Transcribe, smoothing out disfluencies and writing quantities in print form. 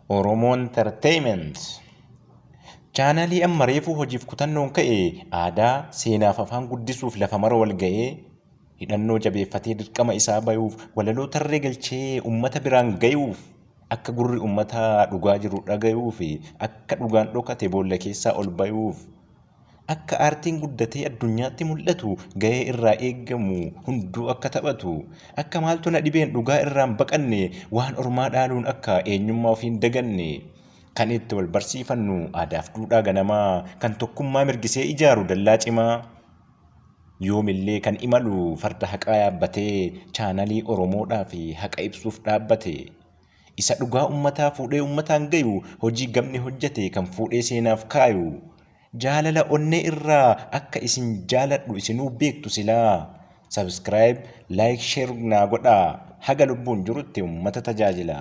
Oromoo Entertainment. Chaanalii amma reefuu hojiif kutannoon ka'e aadaa seenaaf afaan guddisuuf lafa mara wal ga'ee hidhannoo jabeeffatee dirqama isaa bayuuf walaloo tarree galchee uummata biraan gayuuf akka gurri uummataa dhugaa jiru dhagayuuf akka dhugaan dhokate boolla keessaa ol bayuuf akka aartiin guddatee addunyaatti mul'atu ga'ee irraa eeggamu hunduu akka taphatu akka maaltu na dhibeen dhugaa irraan baqanne waan ormaa dhaaluun akka eenyummaa ofiin daganne kan itti wal barsiifannu aadaaf duudhaa ganamaa kan tokkummaa mirgisee ijaaru dallaa cimaa yoomillee kan imalu farda haqaa yaabbatee chaanalii Oromoodhaa fi haqa ibsuuf dhaabbate isa dhugaa ummataa fuudhee ummataan gayu hojii gamni hojjete kan fuudhee seenaaf kaayu jaalala onnee irraa akka isin jaaladhu isinuu beektu silaa subscribe like share naa godhaa haga lubbuun jirutti ummata tajaajila.